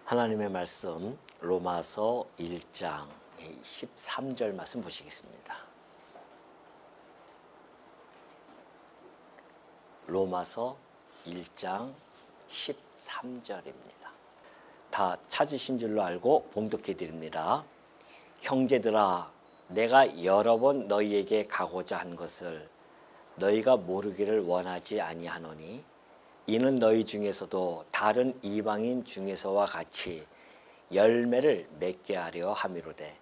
하나님의 말씀 로마서 1장 13절 말씀 보시겠습니다. 로마서 1장 13절입니다. 다 찾으신 줄로 알고 봉독해 드립니다. 형제들아, 내가 여러 번 너희에게 가고자 한 것을 너희가 모르기를 원하지 아니하노니 이는 너희 중에서도 다른 이방인 중에서와 같이 열매를 맺게 하려 함이로되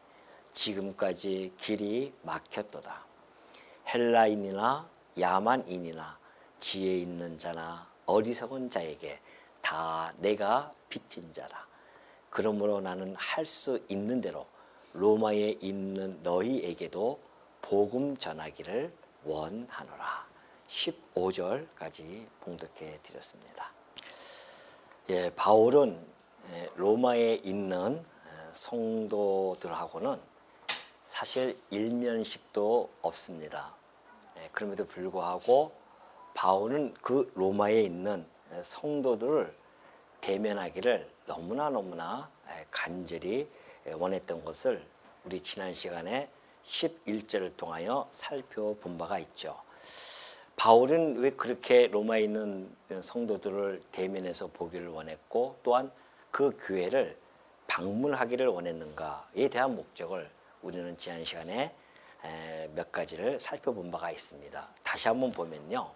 지금까지 길이 막혔도다. 헬라인이나 야만인이나 지혜 있는 자나 어리석은 자에게 다 내가 빚진 자라. 그러므로 나는 할 수 있는 대로 로마에 있는 너희에게도 복음 전하기를 원하노라. 15절까지 봉독해 드렸습니다. 바울은 로마에 있는 성도들하고는 사실 일면식도 없습니다. 그럼에도 불구하고 바울은 그 로마에 있는 성도들을 대면하기를 너무나 간절히 원했던 것을 우리 지난 시간에 11절을 통하여 살펴본 바가 있죠. 바울은 왜 그렇게 로마에 있는 성도들을 대면해서 보기를 원했고 또한 그 교회를 방문하기를 원했는가에 대한 목적을 우리는 지난 시간에 몇 가지를 살펴본 바가 있습니다. 다시 한번 보면요.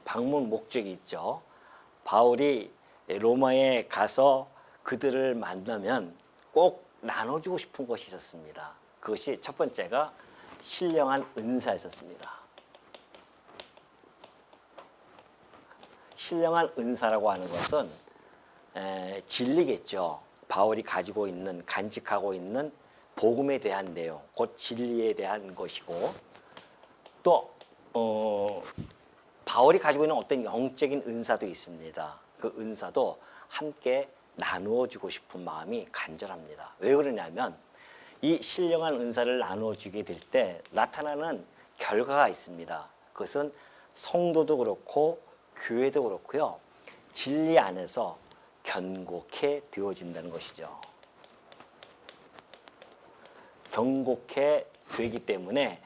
방문 목적이 있죠. 바울이 로마에 가서 그들을 만나면 꼭 나눠주고 싶은 것이 있었습니다. 그것이 첫 번째가 신령한 은사였었습니다. 신령한 은사라고 하는 것은 진리겠죠. 바울이 가지고 있는, 간직하고 있는 복음에 대한 내용, 곧 진리에 대한 것이고 또 바울이 가지고 있는 어떤 영적인 은사도 있습니다. 그 은사도 함께 나누어주고 싶은 마음이 간절합니다. 왜 그러냐면 이 신령한 은사를 나누어주게 될 때 나타나는 결과가 있습니다. 그것은 성도도 그렇고 교회도 그렇고요. 진리 안에서 견고케 되어진다는 것이죠. 견고케 되기 때문에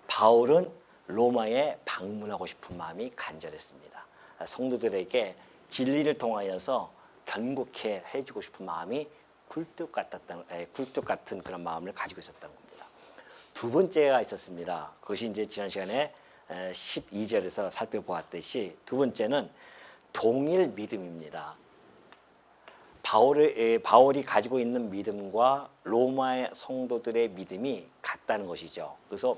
바울은 로마에 방문하고 싶은 마음이 간절했습니다. 성도들에게 진리를 통하여서 견고케 해주고 싶은 마음이 굴뚝 같은 그런 마음을 가지고 있었다는 겁니다. 두 번째가 있었습니다. 그것이 이제 지난 시간에 12절에서 살펴보았듯이 두 번째는 동일 믿음입니다. 바울이 가지고 있는 믿음과 로마의 성도들의 믿음이 같다는 것이죠. 그래서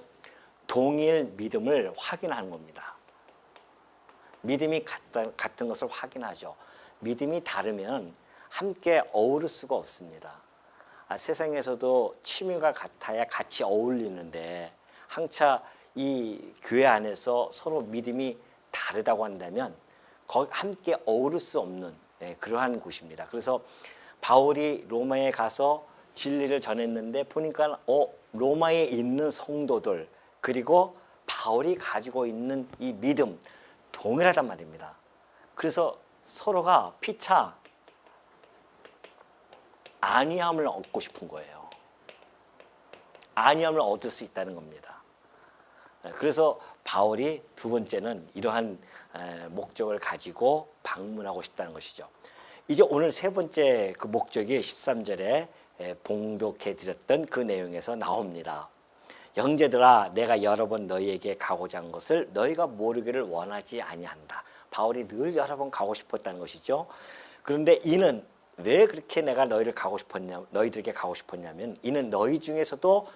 동일 믿음을 확인하는 겁니다. 믿음이 같은 것을 확인하죠. 믿음이 다르면 함께 어우를 수가 없습니다. 세상에서도 취미가 같아야 같이 어울리는데 항차 이 교회 안에서 서로 믿음이 다르다고 한다면 거기 함께 어우를 수 없는 그러한 곳입니다. 그래서 바울이 로마에 가서 진리를 전했는데 보니까 로마에 있는 성도들 그리고 바울이 가지고 있는 이 믿음 동일하단 말입니다. 그래서 서로가 피차 안위함을 얻고 싶은 거예요. 안위함을 얻을 수 있다는 겁니다. 그래서 바울이 두 번째는 이러한 목적을 가지고 방문하고 싶다는 것이죠. 이제 오늘 세 번째 그 목적이 13절에 봉독해 드렸던 그 내용에서 나옵니다. 형제들아, 내가 여러 번 너희에게 가고자 한 것을 너희가 모르기를 원하지 아니한다. 바울이 늘 여러 번 가고 싶었다는 것이죠. 그런데 이는 왜 그렇게 내가 너희들에게 가고 싶었냐면 이는 너희 중에서도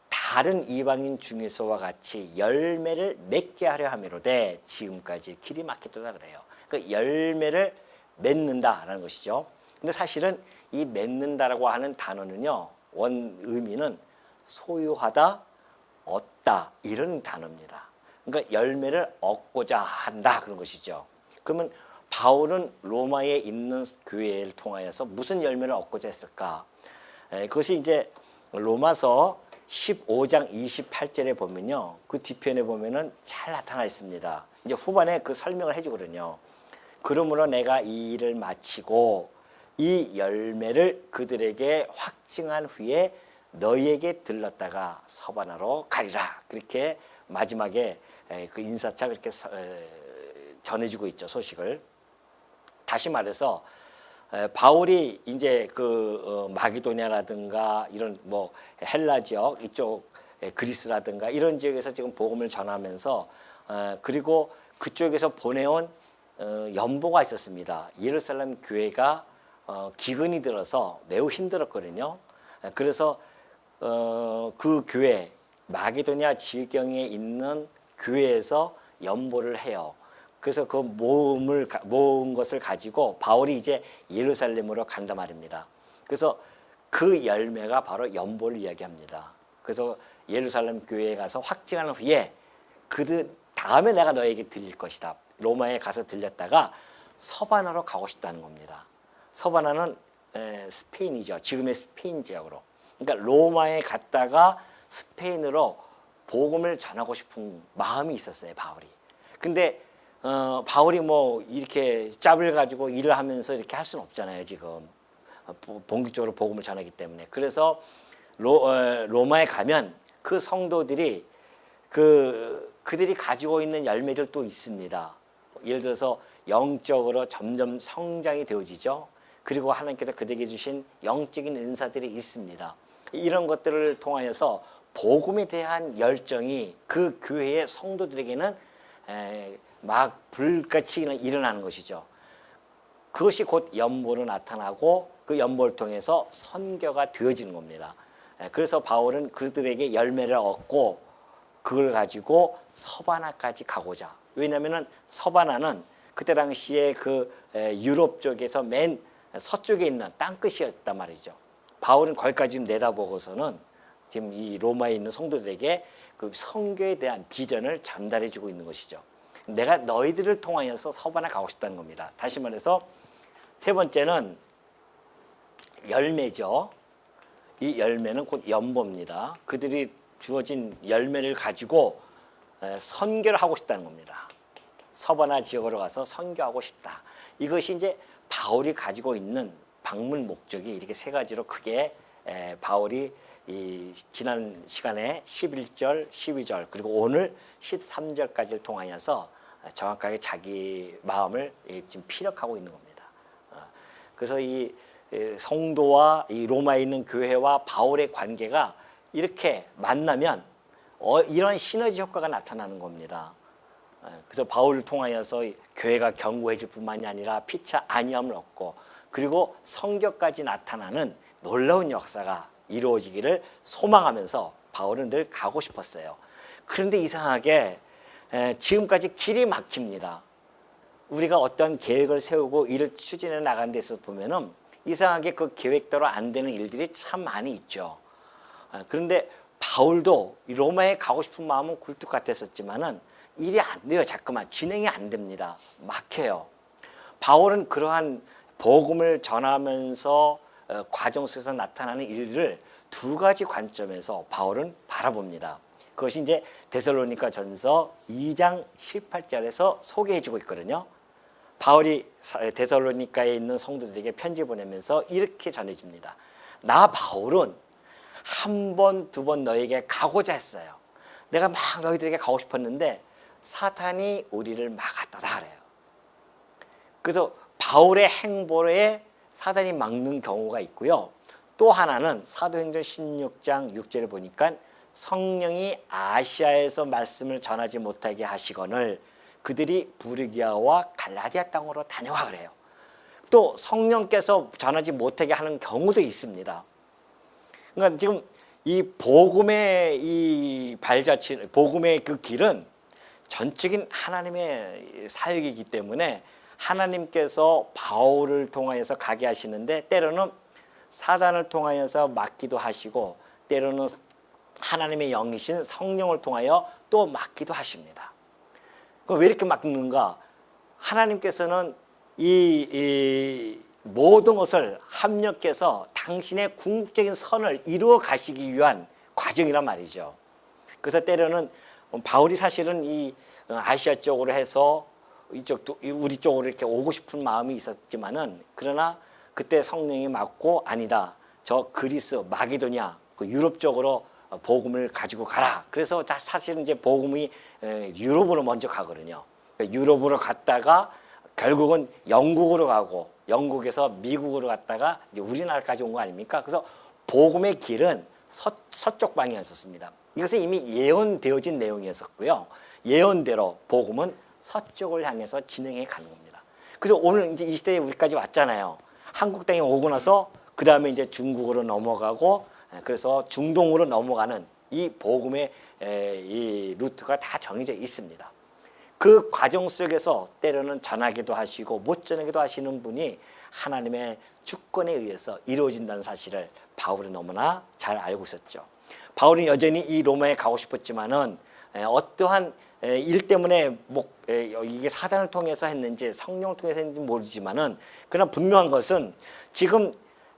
다른 이방인 중에서와 같이 열매를 맺게 하려 함이로되 지금까지 길이 막혔도다 그래요. 그 열매를 맺는다라는 것이죠. 근데 사실은 이 맺는다라고 하는 단어는요, 원 의미는 소유하다, 얻다 이런 단어입니다. 그러니까 열매를 얻고자 한다 그런 것이죠. 그러면 바울은 로마에 있는 교회를 통하여서 무슨 열매를 얻고자 했을까? 그것이 이제 로마서 15장 28절에 보면요. 그 뒤편에 보면은 잘 나타나 있습니다. 이제 후반에 그 설명을 해주거든요. 그러므로 내가 이 일을 마치고 이 열매를 그들에게 확증한 후에 너희에게 들렀다가 서바나로 가리라. 그렇게 마지막에 그 인사차 그렇게 전해주고 있죠. 소식을. 다시 말해서 바울이 이제 그 마게도냐라든가 이런 뭐 헬라 지역 이쪽 그리스라든가 이런 지역에서 지금 복음을 전하면서 그리고 그쪽에서 보내온 연보가 있었습니다. 예루살렘 교회가 기근이 들어서 매우 힘들었거든요. 그래서 그 교회 마게도냐 지경에 있는 교회에서 연보를 해요. 그래서 그 모은 것을 가지고 바울이 이제 예루살렘으로 간단 말입니다. 그래서 그 열매가 바로 연보를 이야기합니다. 그래서 예루살렘 교회에 가서 확증한 후에 그들 다음에 내가 너에게 들릴 것이다. 로마에 가서 들렸다가 서바나로 가고 싶다는 겁니다. 서바나는 스페인이죠. 지금의 스페인 지역으로. 그러니까 로마에 갔다가 스페인으로 복음을 전하고 싶은 마음이 있었어요. 바울이. 근데 바울이 뭐 이렇게 짭을 가지고 일을 하면서 이렇게 할 수는 없잖아요. 지금 본격적으로 복음을 전하기 때문에. 그래서 로마에 가면 그 성도들이 그들이 가지고 있는 열매들 또 있습니다. 예를 들어서 영적으로 점점 성장이 되어지죠. 그리고 하나님께서 그들에게 주신 영적인 은사들이 있습니다. 이런 것들을 통하여서 복음에 대한 열정이 그 교회의 성도들에게는 막 불같이 일어나는 것이죠. 그것이 곧 연보로 나타나고 그 연보를 통해서 선교가 되어지는 겁니다. 그래서 바울은 그들에게 열매를 얻고 그걸 가지고 서바나까지 가고자. 왜냐하면 서바나는 그때 당시에 그 유럽 쪽에서 맨 서쪽에 있는 땅끝이었단 말이죠. 바울은 거기까지 내다보고서는 지금 이 로마에 있는 성도들에게 그 선교에 대한 비전을 전달해주고 있는 것이죠. 내가 너희들을 통하여서 서바나 가고 싶다는 겁니다. 다시 말해서 세 번째는 열매죠. 이 열매는 곧 연보입니다. 그들이 주어진 열매를 가지고 선교를 하고 싶다는 겁니다. 서바나 지역으로 가서 선교하고 싶다. 이것이 이제 바울이 가지고 있는 방문 목적이 이렇게 세 가지로 크게 바울이 이 지난 시간에 11절, 12절 그리고 오늘 13절까지를 통하여서 정확하게 자기 마음을 지금 피력하고 있는 겁니다. 그래서 이 성도와 이 로마에 있는 교회와 바울의 관계가 이렇게 만나면 이런 시너지 효과가 나타나는 겁니다. 그래서 바울을 통하여서 교회가 견고해질 뿐만이 아니라 피차 안위함을 얻고 그리고 성교까지 나타나는 놀라운 역사가 이루어지기를 소망하면서 바울은 늘 가고 싶었어요. 그런데 이상하게 지금까지 길이 막힙니다. 우리가 어떤 계획을 세우고 일을 추진해 나가는 데서 보면은 이상하게 그 계획대로 안 되는 일들이 참 많이 있죠. 그런데 바울도 로마에 가고 싶은 마음은 굴뚝 같았었지만은 일이 안 돼요. 자꾸만 진행이 안 됩니다. 막혀요. 바울은 그러한 복음을 전하면서 과정 속에서 나타나는 일을 두 가지 관점에서 바울은 바라봅니다. 그것이 이제 데살로니가 전서 2장 18절에서 소개해주고 있거든요. 바울이 데살로니가에 있는 성도들에게 편지 보내면서 이렇게 전해줍니다. 나 바울은 한 번, 두 번 너에게 가고자 했어요. 내가 막 너희들에게 가고 싶었는데 사탄이 우리를 막았다 그래요. 그래서 바울의 행보에 사단이 막는 경우가 있고요. 또 하나는 사도행전 16장 6절에 보니까 성령이 아시아에서 말씀을 전하지 못하게 하시거늘 그들이 부르기아와 갈라디아 땅으로 다녀와 그래요. 또 성령께서 전하지 못하게 하는 경우도 있습니다. 그러니까 지금 이 복음의 이 발자취, 복음의 그 길은 전적인 하나님의 사역이기 때문에 하나님께서 바울을 통하여서 가게 하시는데 때로는 사단을 통하여서 막기도 하시고 때로는 하나님의 영이신 성령을 통하여 또 막기도 하십니다. 왜 이렇게 막는가? 하나님께서는 이 모든 것을 합력해서 당신의 궁극적인 선을 이루어 가시기 위한 과정이란 말이죠. 그래서 때로는 바울이 사실은 이 아시아 쪽으로 해서 이쪽도 우리 쪽으로 이렇게 오고 싶은 마음이 있었지만은 그러나 그때 성령이 맞고 아니다. 저 그리스 마게도냐 그 유럽 쪽으로 복음을 가지고 가라. 그래서 사실은 이제 복음이 유럽으로 먼저 가거든요. 유럽으로 갔다가 결국은 영국으로 가고 영국에서 미국으로 갔다가 이제 우리나라까지 온 거 아닙니까? 그래서 복음의 길은 서쪽 방향이었습니다. 이것은 이미 예언되어진 내용이었고요. 예언대로 복음은 서쪽을 향해서 진행해 가는 겁니다. 그래서 오늘 이제 이 시대에 우리까지 왔잖아요. 한국 땅에 오고 나서 그 다음에 이제 중국으로 넘어가고 그래서 중동으로 넘어가는 이 복음의 이 루트가 다 정해져 있습니다. 그 과정 속에서 때로는 전하기도 하시고 못 전하기도 하시는 분이 하나님의 주권에 의해서 이루어진다는 사실을 바울은 너무나 잘 알고 있었죠. 바울은 여전히 이 로마에 가고 싶었지만은 어떠한 일 때문에 이게 사단을 통해서 했는지 성령을 통해서 했는지 모르지만은 그러나 분명한 것은 지금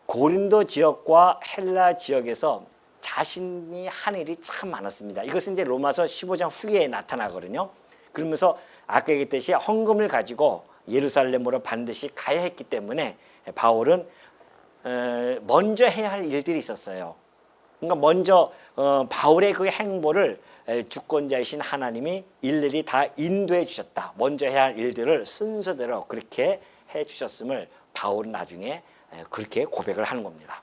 고린도 지역과 헬라 지역에서 자신이 한 일이 참 많았습니다. 이것은 이제 로마서 15장 후에 나타나거든요. 그러면서 아까 얘기했듯이 헌금을 가지고 예루살렘으로 반드시 가야 했기 때문에 바울은 먼저 해야 할 일들이 있었어요. 그러니까 먼저 바울의 그 행보를 주권자이신 하나님이 일일이 다 인도해 주셨다. 먼저 해야 할 일들을 순서대로 그렇게 해 주셨음을 바울은 나중에 그렇게 고백을 하는 겁니다.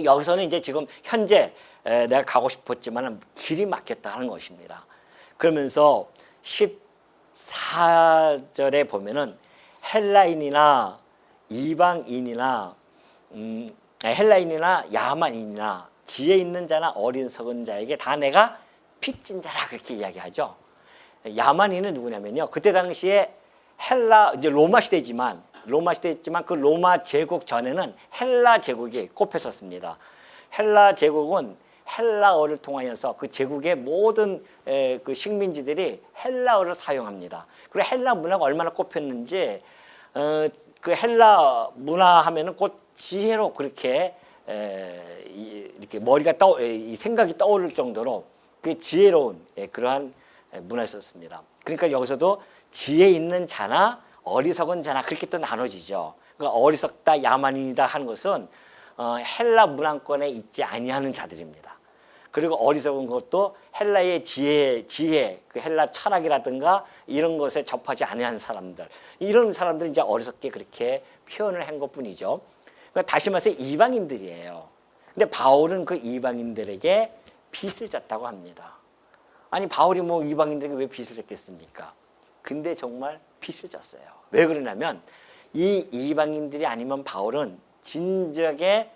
여기서는 이제 지금 현재 내가 가고 싶었지만 길이 막혔다 하는 것입니다. 그러면서 14절에 보면은 헬라인이나 이방인이나 헬라인이나 야만인이나 지혜 있는 자나 어리석은 자에게 다 내가 빚진 자라 그렇게 이야기하죠. 야만인은 누구냐면요. 그때 당시에 헬라 이제 로마 시대지만 그 로마 제국 전에는 헬라 제국이 꼽혔었습니다. 헬라 제국은 헬라어를 통하여서 그 제국의 모든 그 식민지들이 헬라어를 사용합니다. 그리고 헬라 문화가 얼마나 꼽혔는지 그 헬라 문화 하면은 곧 지혜로 그렇게 이렇게 머리가 이 생각이 떠오를 정도로 그 지혜로운 그러한 문화였었습니다. 그러니까 여기서도 지혜 있는 자나 어리석은 자나 그렇게 또 나눠지죠. 그러니까 어리석다 야만인이다 하는 것은 헬라 문화권에 있지 아니하는 자들입니다. 그리고 어리석은 것도 헬라의 지혜, 그 헬라 철학이라든가 이런 것에 접하지 아니한 사람들, 이런 사람들은 이제 어리석게 그렇게 표현을 한 것뿐이죠. 그러니까 다시 말해서 이방인들이에요. 근데 바울은 그 이방인들에게 빚을 졌다고 합니다. 아니 바울이 뭐 이방인들에게 왜 빚을 졌겠습니까? 근데 정말 빚을 졌어요. 왜 그러냐면 이 이방인들이 아니면 바울은 진작에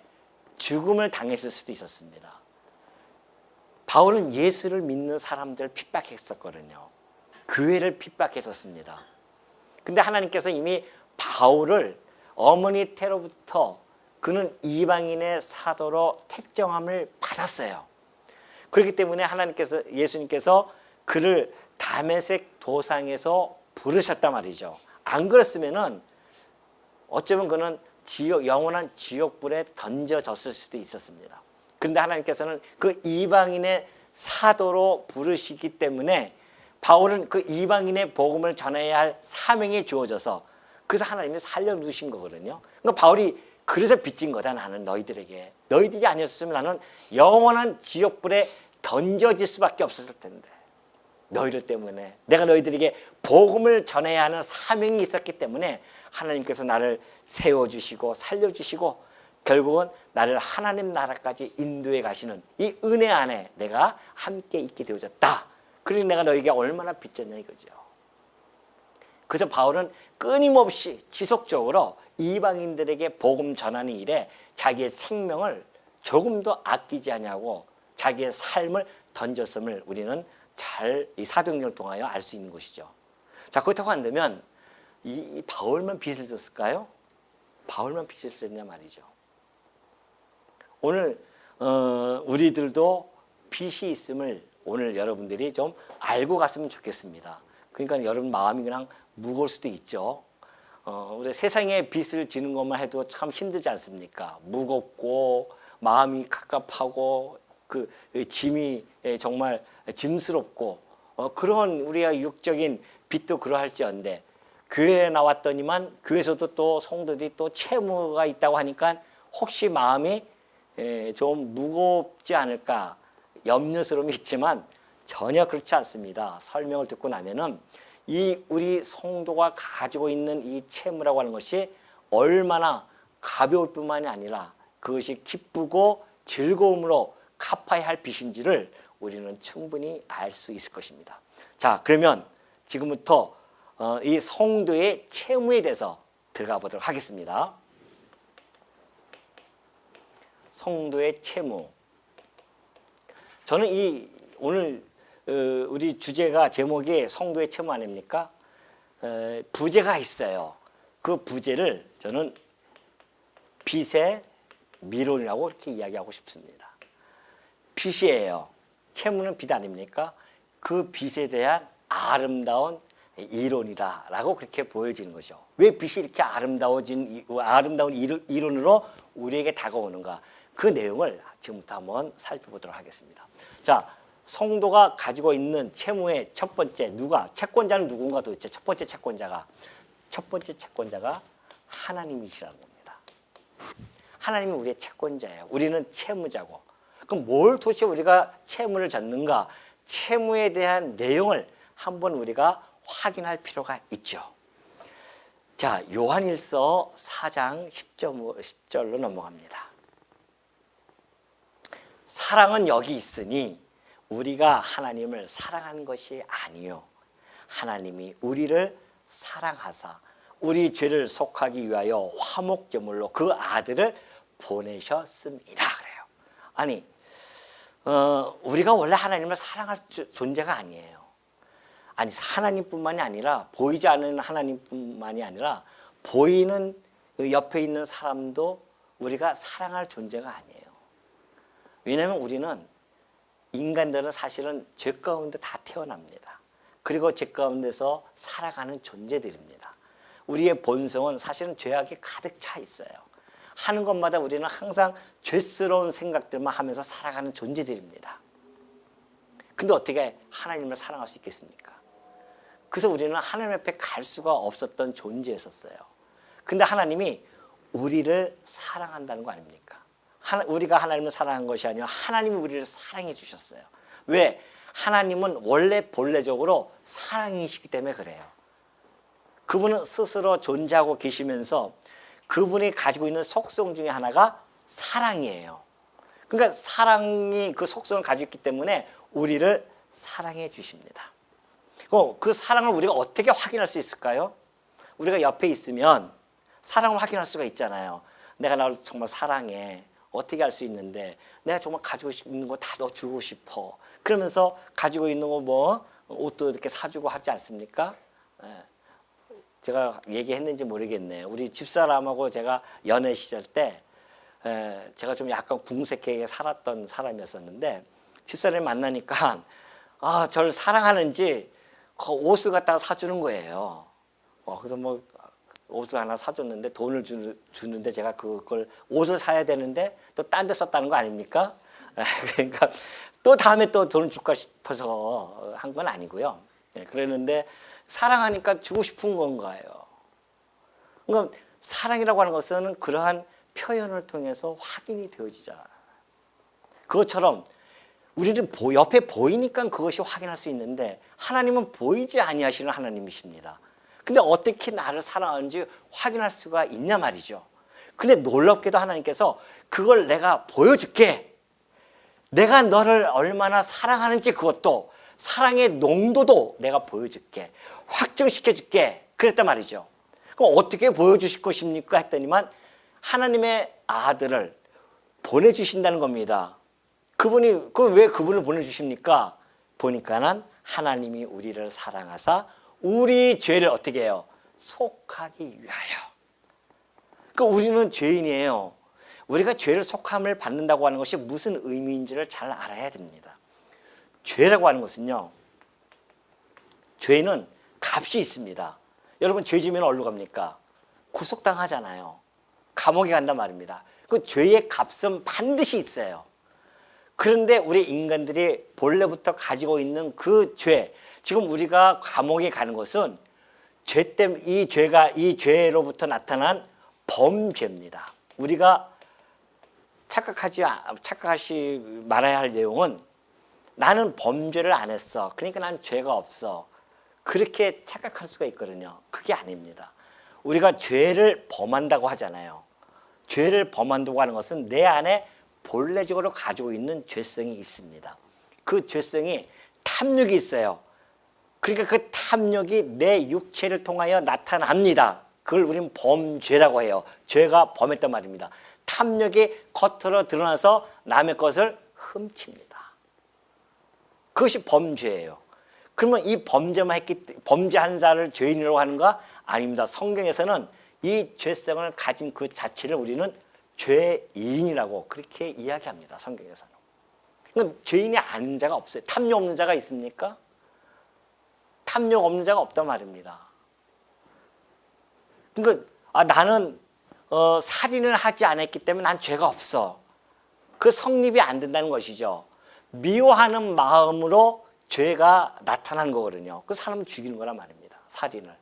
죽음을 당했을 수도 있었습니다. 바울은 예수를 믿는 사람들을 핍박했었거든요. 교회를 핍박했었습니다. 근데 하나님께서 이미 바울을 어머니 태로부터 그는 이방인의 사도로 택정함을 받았어요. 그렇기 때문에 예수님께서 그를 다메섹 도상에서 부르셨단 말이죠. 안 그랬으면은 어쩌면 그는 영원한 지옥불에 던져졌을 수도 있었습니다. 그런데 하나님께서는 그 이방인의 사도로 부르시기 때문에 바울은 그 이방인의 복음을 전해야 할 사명이 주어져서 그래서 하나님이 살려두신 거거든요. 그러니까 바울이 그래서 빚진 거다. 나는 너희들에게. 너희들이 아니었으면 나는 영원한 지옥불에 던져질 수밖에 없었을 텐데 너희들 때문에 내가 너희들에게 복음을 전해야 하는 사명이 있었기 때문에 하나님께서 나를 세워주시고 살려주시고 결국은 나를 하나님 나라까지 인도해 가시는 이 은혜 안에 내가 함께 있게 되어졌다. 그러니 내가 너에게 얼마나 빚졌냐 이거죠. 그래서 바울은 끊임없이 지속적으로 이방인들에게 복음 전하는 일에 자기의 생명을 조금도 아끼지 않냐고 자기의 삶을 던졌음을 우리는 잘 이 사도행전을 통하여 알 수 있는 것이죠. 자, 그렇다고 한다면 이 바울만 빚을 졌을까요? 바울만 빚을 졌냐 말이죠. 오늘 우리들도 빚이 있음을 오늘 여러분들이 좀 알고 갔으면 좋겠습니다. 그러니까 여러분 마음이 그냥 무거울 수도 있죠. 우리 세상에 빚을 지는 것만 해도 참 힘들지 않습니까? 무겁고 마음이 갑갑하고 그 짐이 정말 짐스럽고 그런 우리가 육적인 빛도 그러할지언데 교회에 나왔더니만 교회에서도 또 성도들이 또 채무가 있다고 하니까 혹시 마음이 좀 무겁지 않을까 염려스러움이 있지만 전혀 그렇지 않습니다. 설명을 듣고 나면은 이 우리 성도가 가지고 있는 이 채무라고 하는 것이 얼마나 가벼울 뿐만이 아니라 그것이 기쁘고 즐거움으로 갚아야 할 빚인지를 우리는 충분히 알 수 있을 것입니다. 자, 그러면 지금부터 이 성도의 채무에 대해서 들어가 보도록 하겠습니다. 성도의 채무. 저는 이 오늘 우리 주제가 제목이 성도의 채무 아닙니까? 부제가 있어요. 그 부제를 저는 빚의 미론이라고 이렇게 이야기하고 싶습니다. 빚이에요. 채무는 빚 아닙니까? 그 빚에 대한 아름다운 이론이다라고 그렇게 보여지는 거죠. 왜 빚이 이렇게 아름다운 이론으로 우리에게 다가오는가? 그 내용을 지금부터 한번 살펴보도록 하겠습니다. 자, 성도가 가지고 있는 채무의 첫 번째 채권자는 누군가 도대체 첫 번째 채권자가 하나님이시라는 겁니다. 하나님이 우리의 채권자예요. 우리는 채무자고. 그럼 뭘 도대체 우리가 채무를 졌는가? 채무에 대한 내용을 한번 우리가 확인할 필요가 있죠. 자, 요한일서 4장 10절로 넘어갑니다. 사랑은 여기 있으니 우리가 하나님을 사랑한 것이 아니요 하나님이 우리를 사랑하사 우리 죄를 속하기 위하여 화목제물로 그 아들을 보내셨습니다. 그래요. 아니, 우리가 원래 하나님을 사랑할 존재가 아니에요. 아니, 하나님뿐만이 아니라 보이지 않는 하나님뿐만이 아니라 보이는 옆에 있는 사람도 우리가 사랑할 존재가 아니에요. 왜냐하면 우리는 인간들은 사실은 죄 가운데 다 태어납니다. 그리고 죄 가운데서 살아가는 존재들입니다. 우리의 본성은 사실은 죄악이 가득 차 있어요. 하는 것마다 우리는 항상 죄스러운 생각들만 하면서 살아가는 존재들입니다. 근데 어떻게 하나님을 사랑할 수 있겠습니까? 그래서 우리는 하나님 앞에 갈 수가 없었던 존재였었어요. 근데 하나님이 우리를 사랑한다는 거 아닙니까? 우리가 하나님을 사랑한 것이 아니라 하나님이 우리를 사랑해 주셨어요. 왜? 하나님은 원래 본래적으로 사랑이시기 때문에 그래요. 그분은 스스로 존재하고 계시면서 그분이 가지고 있는 속성 중에 하나가 사랑이에요. 그러니까 사랑이 그 속성을 가지고 있기 때문에 우리를 사랑해 주십니다. 그 사랑을 우리가 어떻게 확인할 수 있을까요? 우리가 옆에 있으면 사랑을 확인할 수가 있잖아요. 내가 나를 정말 사랑해. 어떻게 할 수 있는데 내가 정말 가지고 있는 거 다 너 주고 싶어. 그러면서 가지고 있는 거 뭐 옷도 이렇게 사주고 하지 않습니까? 제가 얘기했는지 모르겠네요. 우리 집사람하고 제가 연애 시절 때 제가 좀 약간 궁색하게 살았던 사람이었었는데 집사람이 만나니까 저를 사랑하는지 옷을 갖다가 사주는 거예요. 그래서 뭐 옷을 하나 사줬는데 돈을 주는데 제가 그걸 옷을 사야 되는데 또 딴 데 썼다는 거 아닙니까? 그러니까 또 다음에 또 돈을 줄까 싶어서 한 건 아니고요. 그랬는데 사랑하니까 주고 싶은 건가요? 그러니까 사랑이라고 하는 것은 그러한 표현을 통해서 확인이 되어지잖아요. 그것처럼 우리는 옆에 보이니까 그것이 확인할 수 있는데 하나님은 보이지 아니하시는 하나님이십니다. 근데 어떻게 나를 사랑하는지 확인할 수가 있냐 말이죠. 근데 놀랍게도 하나님께서 그걸 내가 보여줄게. 내가 너를 얼마나 사랑하는지 그것도 사랑의 농도도 내가 보여줄게. 확증시켜줄게. 그랬단 말이죠. 그럼 어떻게 보여주실 것입니까? 했더니만 하나님의 아들을 보내주신다는 겁니다. 그분이, 왜 그분을 보내주십니까? 보니까는 하나님이 우리를 사랑하사 우리 죄를 어떻게 해요? 속하기 위하여. 그러니까 우리는 죄인이에요. 우리가 죄를 속함을 받는다고 하는 것이 무슨 의미인지를 잘 알아야 됩니다. 죄라고 하는 것은요, 죄는 값이 있습니다. 여러분 죄 지면 어디로 갑니까? 구속당하잖아요. 감옥에 간단 말입니다. 그 죄의 값은 반드시 있어요. 그런데 우리 인간들이 본래부터 가지고 있는 그 죄, 지금 우리가 감옥에 가는 것은 죄 때문에 이 죄로부터 나타난 범죄입니다. 우리가 착각하지 말아야 할 내용은 나는 범죄를 안 했어. 그러니까 난 죄가 없어. 그렇게 착각할 수가 있거든요. 그게 아닙니다. 우리가 죄를 범한다고 하잖아요. 죄를 범한다고 하는 것은 내 안에 본래적으로 가지고 있는 죄성이 있습니다. 그 죄성이 탐욕이 있어요. 그러니까 그 탐욕이 내 육체를 통하여 나타납니다. 그걸 우리는 범죄라고 해요. 죄가 범했단 말입니다. 탐욕이 겉으로 드러나서 남의 것을 훔칩니다. 그것이 범죄예요. 그러면 이 범죄한 자를 죄인이라고 하는가? 아닙니다. 성경에서는 이 죄성을 가진 그 자체를 우리는 죄인이라고 그렇게 이야기합니다. 성경에서는. 그러니까 죄인이 아닌 자가 없어요. 탐욕 없는 자가 있습니까? 탐욕 없는 자가 없단 말입니다. 그러니까 나는 살인을 하지 않았기 때문에 난 죄가 없어. 그 성립이 안 된다는 것이죠. 미워하는 마음으로 죄가 나타난 거거든요. 그 사람을 죽이는 거란 말입니다. 살인을.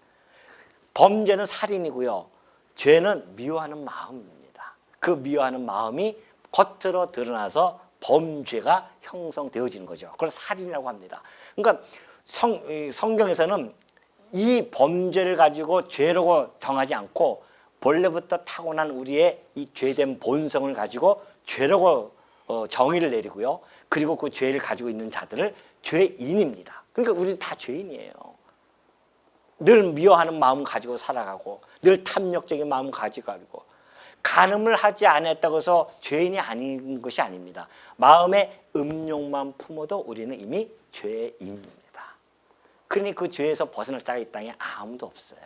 범죄는 살인이고요. 죄는 미워하는 마음입니다. 그 미워하는 마음이 겉으로 드러나서 범죄가 형성되어지는 거죠. 그걸 살인이라고 합니다. 그러니까 성경에서는 이 범죄를 가지고 죄라고 정하지 않고 본래부터 타고난 우리의 이 죄된 본성을 가지고 죄라고 정의를 내리고요. 그리고 그 죄를 가지고 있는 자들을 죄인입니다. 그러니까 우리는 다 죄인이에요. 늘 미워하는 마음 가지고 살아가고 늘 탐욕적인 마음 가지고 간음을 하지 않았다고 해서 죄인이 아닌 것이 아닙니다. 마음의 음욕만 품어도 우리는 이미 죄인입니다. 그러니 그 죄에서 벗어날 자가 이 땅에 아무도 없어요.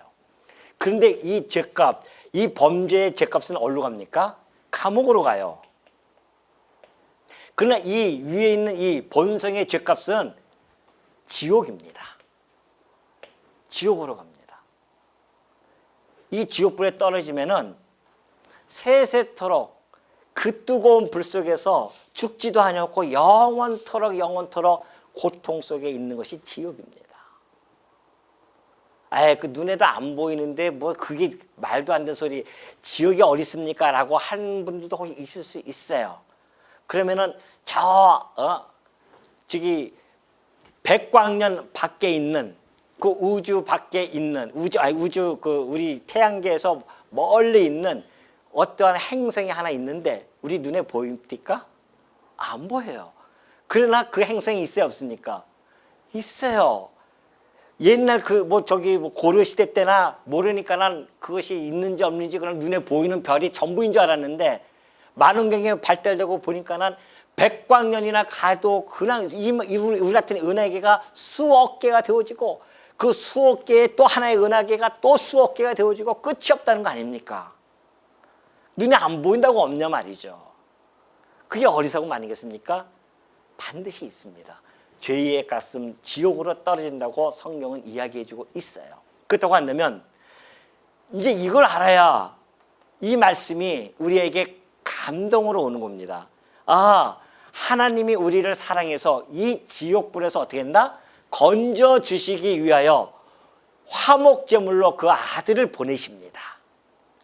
그런데 이 죄값, 이 범죄의 죄값은 어디로 갑니까? 감옥으로 가요. 그러나 이 위에 있는 이 본성의 죄값은 지옥입니다. 지옥으로 갑니다. 이 지옥불에 떨어지면은 세세토록 그 뜨거운 불 속에서 죽지도 않았고 영원토록 고통 속에 있는 것이 지옥입니다. 그 눈에도 안 보이는데 뭐 그게 말도 안 되는 소리, 지옥이 어디 있습니까? 라고 하는 분들도 있을 수 있어요. 그러면은 저기 백광년 밖에 있는 그 우주 밖에 있는 우주 그 우리 태양계에서 멀리 있는 어떠한 행성이 하나 있는데 우리 눈에 보입니까? 안 보여요. 그러나 그 행성이 있어요, 없습니까? 있어요. 옛날 고려 시대 때나 모르니까 난 그것이 있는지 없는지 그냥 눈에 보이는 별이 전부인 줄 알았는데 만원경에 발달되고 보니까 난 백광년이나 가도 그냥 우리 같은 은하계가 수억 개가 되어지고 그 수억 개의 또 하나의 은하계가 또 수억 개가 되어지고 끝이 없다는 거 아닙니까? 눈에 안 보인다고 없냐 말이죠. 그게 어리석음 아니겠습니까? 반드시 있습니다. 죄의 가슴 지옥으로 떨어진다고 성경은 이야기해주고 있어요. 그렇다고 한다면 이제 이걸 알아야 이 말씀이 우리에게 감동으로 오는 겁니다. 하나님이 우리를 사랑해서 이 지옥불에서 어떻게 했나? 건져주시기 위하여 화목제물로 그 아들을 보내십니다.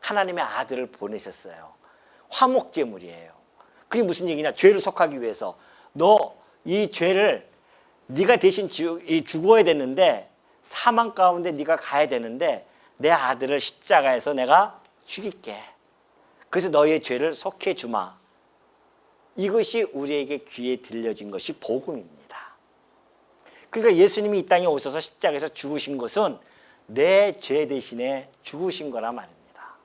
하나님의 아들을 보내셨어요. 화목제물이에요. 그게 무슨 얘기냐? 죄를 속하기 위해서 너 이 죄를 네가 대신 죽어야 되는데 사망 가운데 네가 가야 되는데 내 아들을 십자가에서 내가 죽일게. 그래서 너의 죄를 속해 주마. 이것이 우리에게 귀에 들려진 것이 복음입니다. 그러니까 예수님이 이 땅에 오셔서 십자가에서 죽으신 것은 내 죄 대신에 죽으신 거란 말입니다.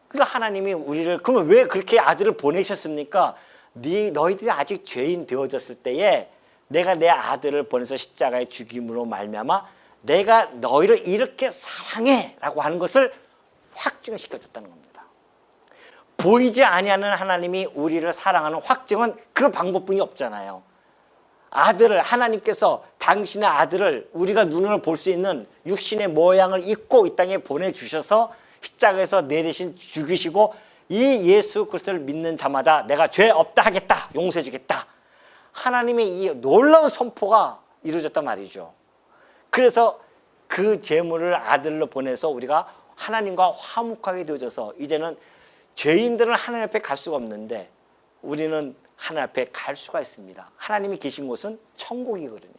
그러니까 하나님이 우리를 그러면 왜 그렇게 아들을 보내셨습니까? 너희들이 아직 죄인 되어졌을 때에 내가 내 아들을 보내서 십자가에 죽임으로 말미암아 내가 너희를 이렇게 사랑해라고 하는 것을 확증을 시켜줬다는 겁니다. 보이지 아니하는 하나님이 우리를 사랑하는 확증은 그 방법뿐이 없잖아요. 아들을 하나님께서 당신의 아들을 우리가 눈으로 볼 수 있는 육신의 모양을 입고 이 땅에 보내주셔서 십자가에서 내 대신 죽이시고 이 예수 그리스도를 믿는 자마다 내가 죄 없다 하겠다, 용서해 주겠다. 하나님의 이 놀라운 선포가 이루어졌단 말이죠. 그래서 그 제물을 아들로 보내서 우리가 하나님과 화목하게 되어져서 이제는 죄인들은 하나님 앞에 갈 수가 없는데 우리는 하나님 앞에 갈 수가 있습니다. 하나님이 계신 곳은 천국이거든요.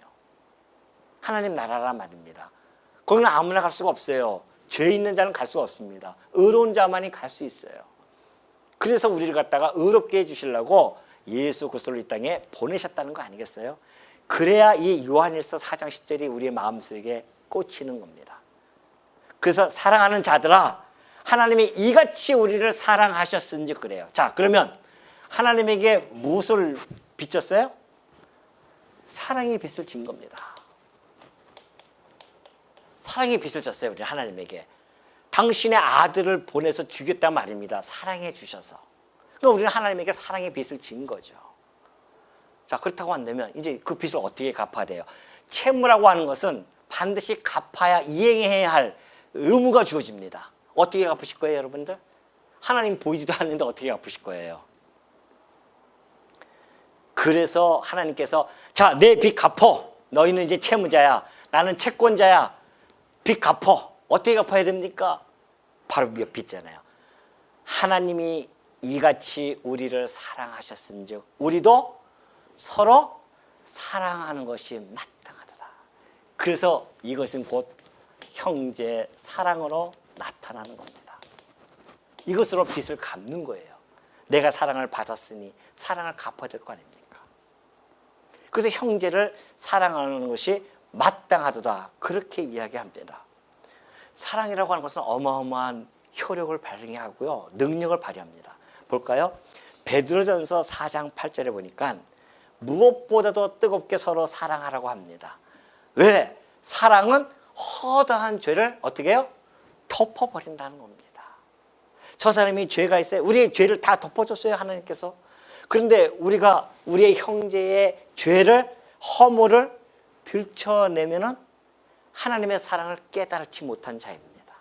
하나님 나라란 말입니다. 거기는 아무나 갈 수가 없어요. 죄 있는 자는 갈 수가 없습니다. 의로운 자만이 갈 수 있어요. 그래서 우리를 갖다가 의롭게 해주시려고 예수 그리스도를 이 땅에 보내셨다는 거 아니겠어요? 그래야 이 요한일서 4장 10절이 우리의 마음속에 꽂히는 겁니다. 그래서 사랑하는 자들아, 하나님이 이같이 우리를 사랑하셨은지 그래요. 자, 그러면 하나님에게 무엇을 비쳤어요? 사랑의 빛을 진 겁니다. 사랑의 빛을 졌어요. 우리 하나님에게. 당신의 아들을 보내서 죽였단 말입니다. 사랑해 주셔서. 그러니까 우리는 하나님에게 사랑의 빛을 진 거죠. 자, 그렇다고 한다면 이제 그 빛을 어떻게 갚아야 돼요? 채무라고 하는 것은 반드시 갚아야 이행해야 할 의무가 주어집니다. 어떻게 갚으실 거예요, 여러분들? 하나님 보이지도 않는데 어떻게 갚으실 거예요? 그래서 하나님께서 자, 내 빚 갚어. 너희는 이제 채무자야. 나는 채권자야. 빚 갚어. 어떻게 갚아야 됩니까? 바로 빚잖아요. 하나님이 이같이 우리를 사랑하셨은즉 우리도 서로 사랑하는 것이 마땅하도다. 그래서 이것은 곧 형제 사랑으로 나타나는 겁니다. 이것으로 빚을 갚는 거예요. 내가 사랑을 받았으니 사랑을 갚아야 될 거 아닙니까? 그래서 형제를 사랑하는 것이 마땅하도다. 그렇게 이야기합니다. 사랑이라고 하는 것은 어마어마한 효력을 발휘하고요. 능력을 발휘합니다. 볼까요? 베드로전서 4장 8절에 보니까 무엇보다도 뜨겁게 서로 사랑하라고 합니다. 왜? 사랑은 허다한 죄를 어떻게 해요? 덮어버린다는 겁니다. 저 사람이 죄가 있어요. 우리의 죄를 다 덮어줬어요, 하나님께서. 그런데 우리가 우리의 형제의 죄를, 허물을 들춰내면은 하나님의 사랑을 깨달지 못한 자입니다.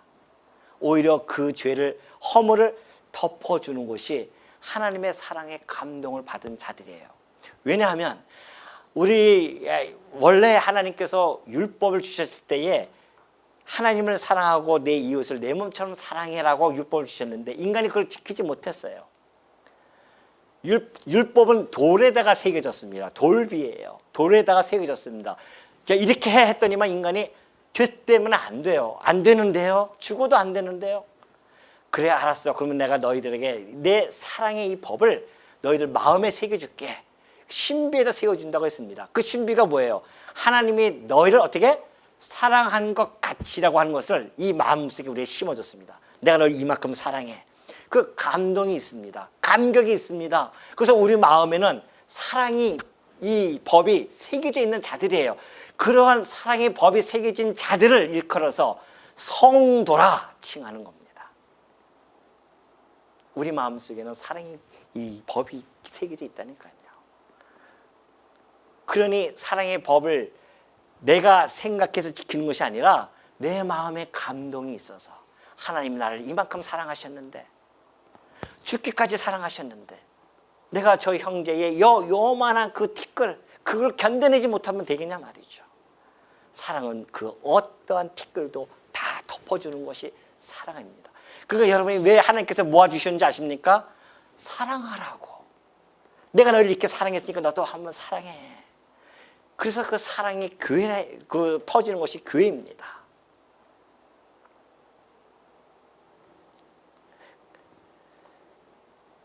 오히려 그 죄를, 허물을 덮어주는 것이 하나님의 사랑에 감동을 받은 자들이에요. 왜냐하면 우리 원래 하나님께서 율법을 주셨을 때에 하나님을 사랑하고 내 이웃을 내 몸처럼 사랑해라고 율법을 주셨는데 인간이 그걸 지키지 못했어요. 율법은 돌에다가 새겨졌습니다. 돌비예요. 돌에다가 새겨졌습니다. 이렇게 해 했더니만 인간이 죄 때문에 안 돼요. 안 되는데요. 죽어도 안 되는데요. 그래, 알았어. 그러면 내가 너희들에게 내 사랑의 이 법을 너희들 마음에 새겨줄게. 신비에다 세워준다고 했습니다. 그 신비가 뭐예요? 하나님이 너희를 어떻게 사랑한 것 같이라고 하는 것을 이 마음속에 우리에 심어줬습니다. 내가 너를 이만큼 사랑해. 그 감동이 있습니다. 감격이 있습니다. 그래서 우리 마음에는 사랑이, 이 법이 새겨져 있는 자들이에요. 그러한 사랑의 법이 새겨진 자들을 일컬어서 성도라 칭하는 겁니다. 우리 마음속에는 사랑의 이 법이 새겨져 있다니까요. 그러니 사랑의 법을 내가 생각해서 지키는 것이 아니라 내 마음에 감동이 있어서 하나님이 나를 이만큼 사랑하셨는데, 죽기까지 사랑하셨는데 내가 저 형제의 요만한 그 티끌, 그걸 견뎌내지 못하면 되겠냐 말이죠. 사랑은 그 어떠한 티끌도 다 덮어주는 것이 사랑입니다. 그러니까 여러분이 왜 하나님께서 모아주셨는지 아십니까? 사랑하라고. 내가 너를 이렇게 사랑했으니까 너도 한번 사랑해. 그래서 그 사랑이 교회, 그 퍼지는 것이 교회입니다.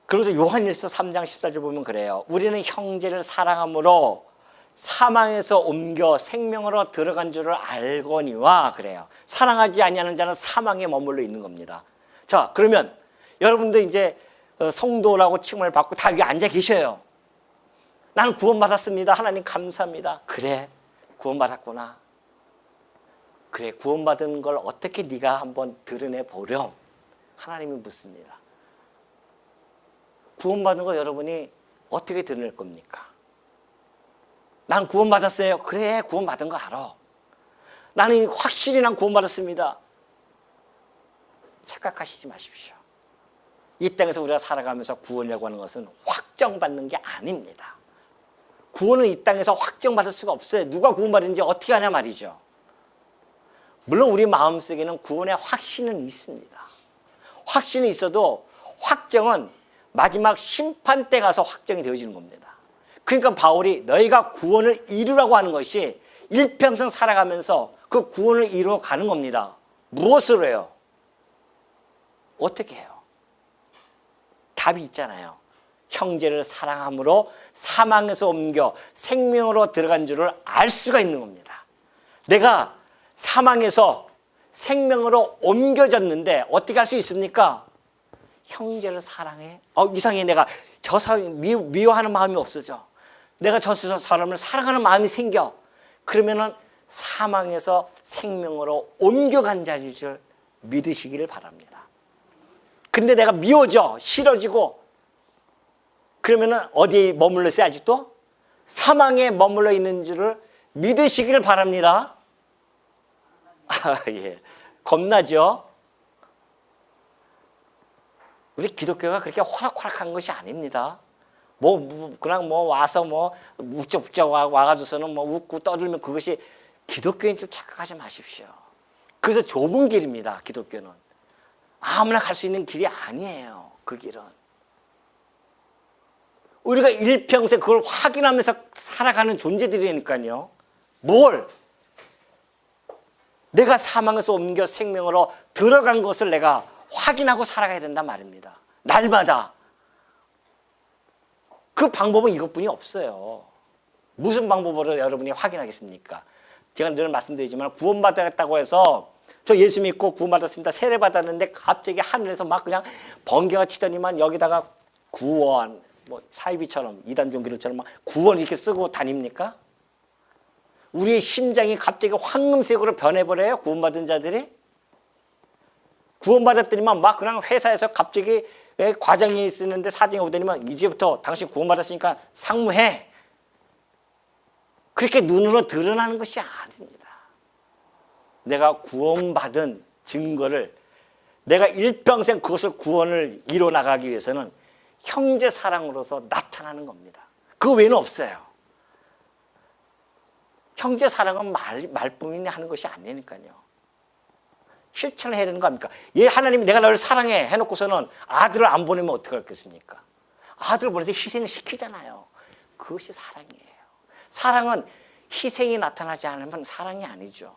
그래서 요한일서 3장 14절 보면 그래요. 우리는 형제를 사랑함으로 사망에서 옮겨 생명으로 들어간 줄을 알거니와 그래요. 사랑하지 아니하는 자는 사망에 머물러 있는 겁니다. 자, 그러면 여러분들 이제 성도라고 칭을 받고 다 여기 앉아 계셔요. 나는 구원받았습니다. 하나님 감사합니다. 그래, 구원받았구나. 그래, 구원받은 걸 어떻게 네가 한번 드러내 보렴. 하나님이 묻습니다. 구원받은 거 여러분이 어떻게 드러낼 겁니까? 난 구원받았어요. 그래, 구원받은 거 알아. 나는 확실히 난 구원받았습니다. 착각하시지 마십시오. 이 땅에서 우리가 살아가면서 구원이라고 하는 것은 확정받는 게 아닙니다. 구원은 이 땅에서 확정받을 수가 없어요. 누가 구원받은지 어떻게 하냐 말이죠. 물론 우리 마음속에는 구원의 확신은 있습니다. 확신이 있어도 확정은 마지막 심판 때 가서 확정이 되어지는 겁니다. 그러니까 바울이 너희가 구원을 이루라고 하는 것이 일평생 살아가면서 그 구원을 이루어 가는 겁니다. 무엇으로 해요? 어떻게 해요? 답이 있잖아요. 형제를 사랑함으로 사망에서 옮겨 생명으로 들어간 줄을 알 수가 있는 겁니다. 내가 사망에서 생명으로 옮겨졌는데 어떻게 할 수 있습니까? 형제를 사랑해. 이상해. 내가 저 사람 미워하는 마음이 없어져. 내가 저 사람을 사랑하는 마음이 생겨. 그러면은 사망에서 생명으로 옮겨간 자일 줄 믿으시기를 바랍니다. 근데 내가 미워져, 싫어지고, 그러면은 어디에 머물러 있어요, 아직도? 사망에 머물러 있는 줄을 믿으시기를 바랍니다. 예. 겁나죠? 우리 기독교가 그렇게 호락호락한 것이 아닙니다. 그냥 와서 욱적욱적 와가지고서는 웃고 떠들면 그것이 기독교인 줄 착각하지 마십시오. 그래서 좁은 길입니다, 기독교는. 아무나 갈 수 있는 길이 아니에요, 그 길은. 우리가 일평생 그걸 확인하면서 살아가는 존재들이니까요. 내가 사망에서 옮겨 생명으로 들어간 것을 내가 확인하고 살아가야 된단 말입니다. 날마다. 그 방법은 이것뿐이 없어요. 무슨 방법으로 여러분이 확인하겠습니까? 제가 늘 말씀드리지만 구원받았다고 해서 저 예수 믿고 구원받았습니다. 세례 받았는데 갑자기 하늘에서 막 그냥 번개가 치더니만 여기다가 구원, 사이비처럼 이단 종교들처럼 막 구원 이렇게 쓰고 다닙니까? 우리의 심장이 갑자기 황금색으로 변해버려요, 구원받은 자들이? 구원받았더니만 막 그냥 회사에서 갑자기 과장이 쓰는데 사정이 오더니만 이제부터 당신 구원받았으니까 상무해. 그렇게 눈으로 드러나는 것이 아닙니다. 내가 구원받은 증거를 내가 일평생 그것을 구원을 이뤄나가기 위해서는 형제 사랑으로서 나타나는 겁니다. 그 외에는 없어요. 형제 사랑은 말뿐이 하는 것이 아니니까요. 실천을 해야 되는 거 아닙니까? 하나님이 내가 너를 사랑해 해놓고서는 아들을 안 보내면 어떻게 할겠습니까? 아들을 보내서 희생을 시키잖아요. 그것이 사랑이에요. 사랑은 희생이 나타나지 않으면 사랑이 아니죠.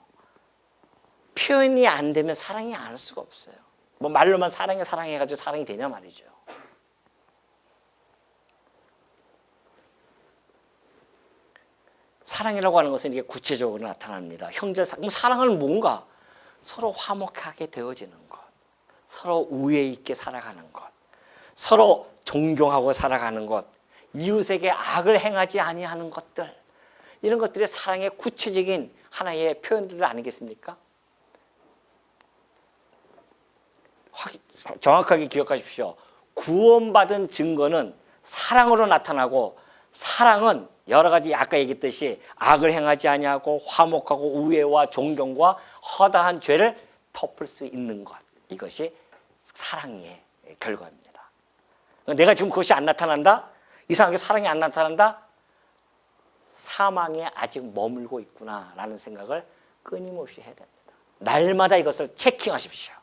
표현이 안 되면 사랑이 아닐 수가 없어요. 말로만 사랑해 사랑해가지고 사랑이 되냐 말이죠. 사랑이라고 하는 것은 이게 구체적으로 나타납니다. 그럼 사랑은 뭔가? 서로 화목하게 되어지는 것, 서로 우애 있게 살아가는 것, 서로 존경하고 살아가는 것, 이웃에게 악을 행하지 아니하는 것들, 이런 것들이 사랑의 구체적인 하나의 표현들 아니겠습니까? 정확하게 기억하십시오. 구원받은 증거는 사랑으로 나타나고, 사랑은 여러 가지 아까 얘기했듯이 악을 행하지 아니하고 화목하고 우애와 존경과 허다한 죄를 덮을 수 있는 것, 이것이 사랑의 결과입니다. 내가 지금 그것이 안 나타난다? 이상하게 사랑이 안 나타난다? 사망에 아직 머물고 있구나라는 생각을 끊임없이 해야 됩니다. 날마다 이것을 체킹하십시오.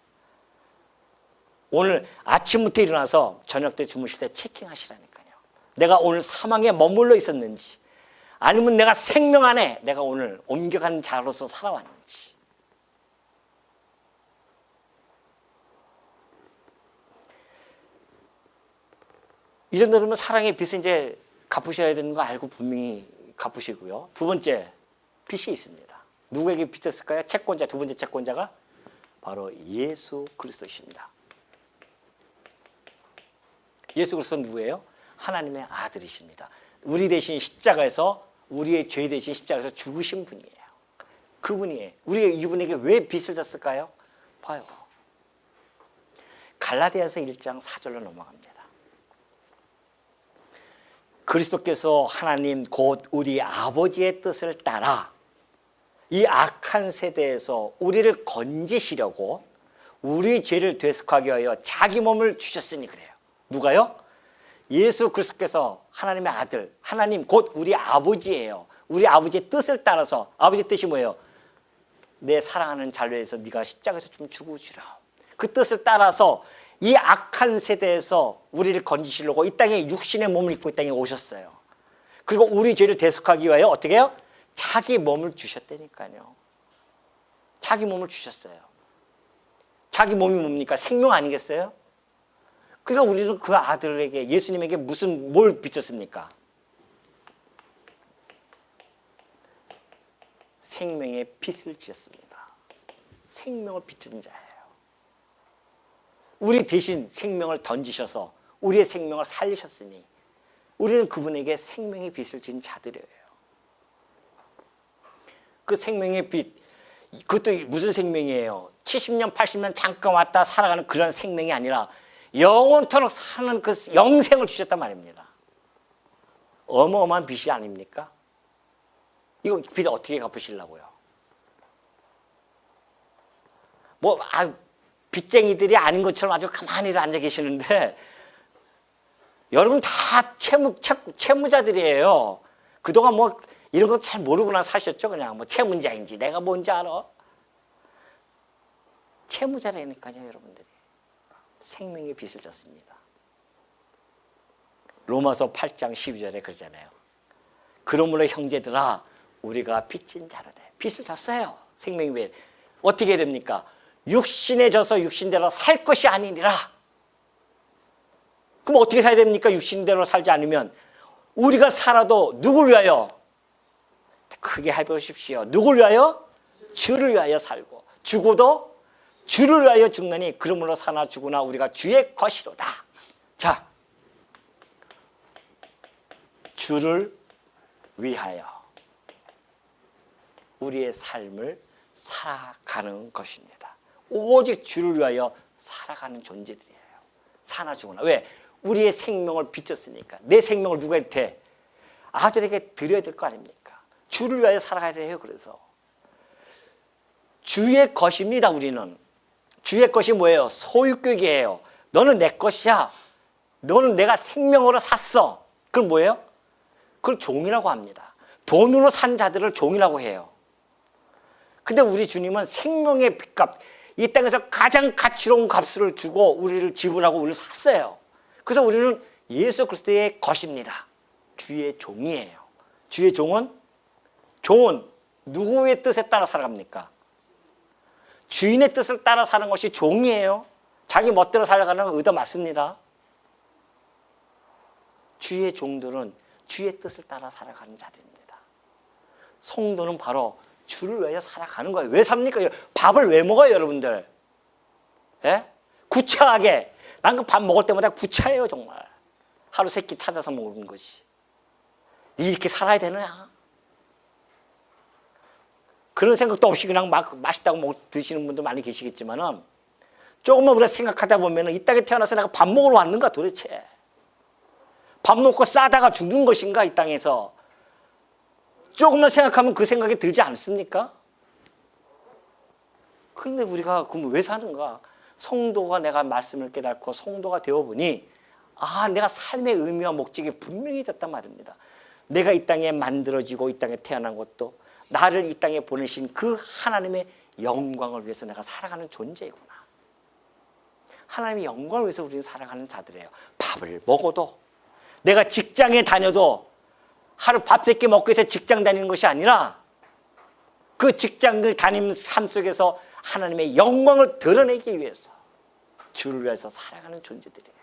오늘 아침부터 일어나서 저녁 때 주무실 때 체킹하시라니까요. 내가 오늘 사망에 머물러 있었는지, 아니면 내가 생명 안에 내가 오늘 옮겨가는 자로서 살아왔는지. 이 정도면 사랑의 빚을 이제 갚으셔야 되는 거 알고 분명히 갚으시고요. 두 번째, 빚이 있습니다. 누구에게 빚졌을까요? 채권자, 두 번째 채권자가 바로 예수 그리스도십니다. 예수 그리스도는 누구예요? 하나님의 아들이십니다. 우리 대신 십자가에서, 우리의 죄 대신 십자가에서 죽으신 분이에요. 그분이에요. 우리가 이분에게 왜 빚을 졌을까요? 봐요. 갈라디아서 1장 4절로 넘어갑니다. 그리스도께서 하나님 곧 우리 아버지의 뜻을 따라 이 악한 세대에서 우리를 건지시려고 우리 죄를 되숙하게 하여 자기 몸을 주셨으니 그래요. 누가요? 예수 그리스도께서 하나님의 아들, 하나님 곧 우리 아버지예요. 우리 아버지의 뜻을 따라서, 아버지의 뜻이 뭐예요? 내 사랑하는 자녀에서 네가 십자가에서 좀 죽어주라. 그 뜻을 따라서 이 악한 세대에서 우리를 건지시려고 이 땅에 육신의 몸을 입고 이 땅에 오셨어요. 그리고 우리 죄를 대속하기 위하여 어떻게 해요? 자기 몸을 주셨다니까요. 자기 몸을 주셨어요. 자기 몸이 뭡니까? 생명 아니겠어요? 그러니까 우리는 그 아들에게, 예수님에게 뭘 비쳤습니까? 생명의 빛을 지었습니다. 생명을 비춘 자예요. 우리 대신 생명을 던지셔서 우리의 생명을 살리셨으니 우리는 그분에게 생명의 빛을 지은 자들이에요. 그 생명의 빛, 그것도 무슨 생명이에요? 70년, 80년 잠깐 왔다 살아가는 그런 생명이 아니라 영원토록 사는 그 영생을 주셨단 말입니다. 어마어마한 빛이 아닙니까? 이거 빛 어떻게 갚으시려고요? 빚쟁이들이 아닌 것처럼 아주 가만히 앉아 계시는데 여러분 다 채무자들이에요. 그동안 이런 거 잘 모르고나 사셨죠? 그냥 채무자인지 내가 뭔지 알아? 채무자라니까요, 여러분들이. 생명의 빛을 졌습니다. 로마서 8장 12절에 그러잖아요. 그러므로 형제들아 우리가 빚진 자라 돼. 빚을 졌어요. 생명의 빛. 어떻게 됩니까? 육신에 져서 육신대로 살 것이 아니니라. 그럼 어떻게 살아야 됩니까? 육신대로 살지 않으면 우리가 살아도 누구를 위하여? 크게 해보십시오. 누구를 위하여? 주를 위하여 살고 죽어도 주를 위하여 죽느니 그러므로 사나 죽으나 우리가 주의 것이로다. 자, 주를 위하여 우리의 삶을 살아가는 것입니다. 오직 주를 위하여 살아가는 존재들이에요. 사나 죽으나. 왜? 우리의 생명을 비쳤으니까. 내 생명을 누구한테? 아들에게 드려야 될 거 아닙니까? 주를 위하여 살아가야 돼요. 그래서 주의 것입니다. 우리는. 주의 것이 뭐예요? 소유격이에요. 너는 내 것이야. 너는 내가 생명으로 샀어. 그건 뭐예요? 그걸 종이라고 합니다. 돈으로 산 자들을 종이라고 해요. 근데 우리 주님은 생명의 빚값, 이 땅에서 가장 가치로운 값을 주고 우리를 지불하고 우리를 샀어요. 그래서 우리는 예수 그리스도의 것입니다. 주의 종이에요. 주의 종은 누구의 뜻에 따라 살아갑니까? 주인의 뜻을 따라 사는 것이 종이에요. 자기 멋대로 살아가는 건 의도 맞습니다. 주의 종들은 주의 뜻을 따라 살아가는 자들입니다. 성도는 바로 주를 위하여 살아가는 거예요. 왜 삽니까? 밥을 왜 먹어요, 여러분들? 예? 구차하게. 난 그 밥 먹을 때마다 구차해요, 정말. 하루 세 끼 찾아서 먹는 것이. 이렇게 살아야 되느냐? 그런 생각도 없이 그냥 막 맛있다고 드시는 분도 많이 계시겠지만은 조금만 우리가 생각하다 보면은 이 땅에 태어나서 내가 밥 먹으러 왔는가 도대체? 밥 먹고 싸다가 죽는 것인가 이 땅에서? 조금만 생각하면 그 생각이 들지 않습니까? 그런데 우리가 그럼 왜 사는가? 성도가 내가 말씀을 깨닫고 성도가 되어보니 내가 삶의 의미와 목적이 분명해졌단 말입니다. 내가 이 땅에 만들어지고 이 땅에 태어난 것도 나를 이 땅에 보내신 그 하나님의 영광을 위해서 내가 살아가는 존재이구나. 하나님의 영광을 위해서 우리는 살아가는 자들이에요. 밥을 먹어도 내가 직장에 다녀도 하루 밥 세 끼 먹고 해서 직장 다니는 것이 아니라 그 직장을 다니는 삶 속에서 하나님의 영광을 드러내기 위해서 주를 위해서 살아가는 존재들이에요.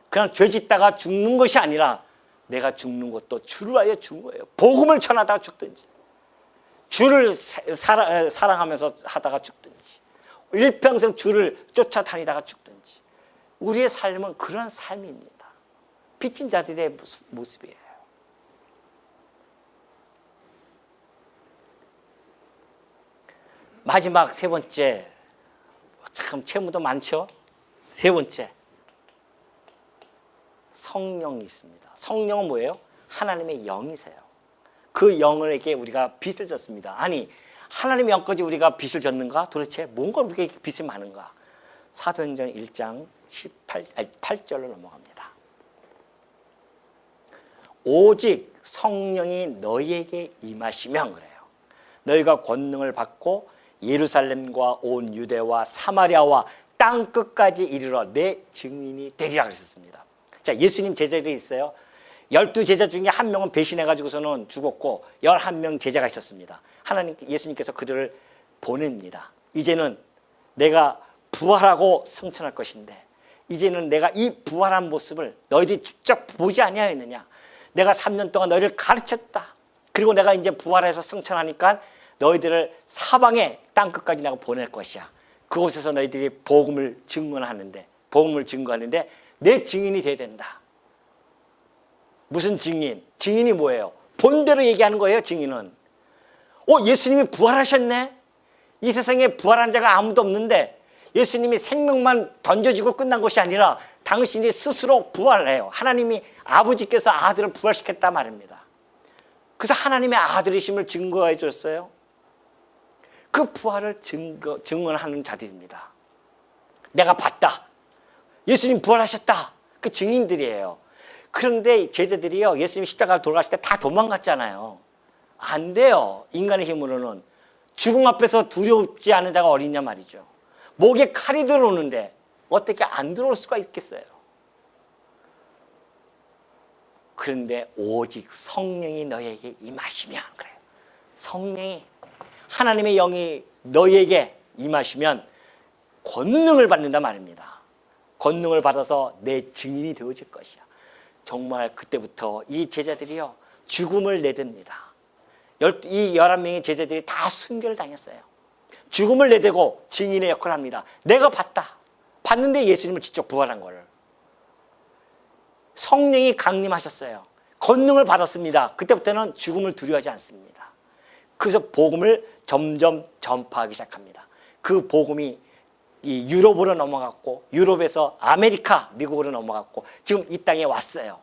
그냥 죄 짓다가 죽는 것이 아니라 내가 죽는 것도 주를 위하여 죽는 거예요. 복음을 전하다가 죽든지 주를 사랑하면서 하다가 죽든지 일평생 주를 쫓아다니다가 죽든지 우리의 삶은 그런 삶입니다. 빚진 자들의 모습이에요. 마지막 세 번째, 참 채무도 많죠. 세 번째, 성령이 있습니다. 성령은 뭐예요? 하나님의 영이세요. 그 영에게 우리가 빚을 졌습니다. 아니, 하나님의 영까지 우리가 빚을 졌는가? 도대체 뭔가 우리에게 빚이 많은가? 사도행전 1장 8절로 넘어갑니다. 오직 성령이 너희에게 임하시면 그래요. 너희가 권능을 받고 예루살렘과 온 유대와 사마리아와 땅 끝까지 이르러 내 증인이 되리라 그랬었습니다. 자, 예수님 제자들이 있어요. 12제자 중에 한 명은 배신해가지고서는 죽었고 11명 제자가 있었습니다. 예수님께서 그들을 보냅니다. 이제는 내가 부활하고 승천할 것인데 이제는 내가 이 부활한 모습을 너희들이 직접 보지 아니하였느냐. 내가 3년 동안 너희를 가르쳤다. 그리고 내가 이제 부활해서 승천하니까 너희들을 사방의 땅끝까지 내가 보낼 것이야. 그곳에서 너희들이 복음을 증거하는데 내 증인이 돼야 된다. 무슨 증인? 증인이 뭐예요? 본대로 얘기하는 거예요. 증인은. 예수님이 부활하셨네. 이 세상에 부활한 자가 아무도 없는데 예수님이 생명만 던져지고 끝난 것이 아니라 당신이 스스로 부활해요. 하나님이 아버지께서 아들을 부활시켰단 말입니다. 그래서 하나님의 아들이심을 증거해 줬어요. 그 부활을 증언하는 자들입니다. 내가 봤다. 예수님 부활하셨다. 그 증인들이에요. 그런데 제자들이요, 예수님 십자가를 돌아가실 때 다 도망갔잖아요. 안 돼요. 인간의 힘으로는. 죽음 앞에서 두렵지 않은 자가 어디냐 말이죠. 목에 칼이 들어오는데 어떻게 안 들어올 수가 있겠어요. 그런데 오직 성령이 너에게 임하시면 그래요. 성령이, 하나님의 영이 너에게 임하시면 권능을 받는단 말입니다. 권능을 받아서 내 증인이 되어질 것이야. 정말 그때부터 이 제자들이요, 죽음을 내댑니다. 이 11명의 제자들이 다 순교를 당했어요. 죽음을 내대고 증인의 역할을 합니다. 내가 봤다. 봤는데 예수님을 직접 부활한 거를. 성령이 강림하셨어요. 권능을 받았습니다. 그때부터는 죽음을 두려워하지 않습니다. 그래서 복음을 점점 전파하기 시작합니다. 그 복음이 이 유럽으로 넘어갔고, 유럽에서 아메리카, 미국으로 넘어갔고, 지금 이 땅에 왔어요.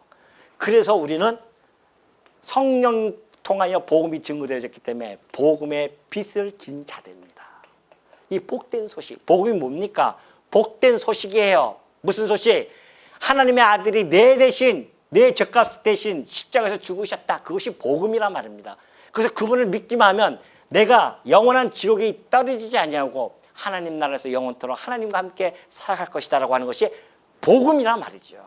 그래서 우리는 성령 통하여 복음이 증거되어졌기 때문에 복음의 빛을 진 자들입니다. 이 복된 소식, 복음이 뭡니까? 복된 소식이에요. 무슨 소식? 하나님의 아들이 내 대신, 내 죗값 대신 십자가에서 죽으셨다. 그것이 복음이란 말입니다. 그래서 그분을 믿기만 하면 내가 영원한 지옥에 떨어지지 아니하고 하나님 나라에서 영원토록 하나님과 함께 살아갈 것이다라고 하는 것이 복음이란 말이죠.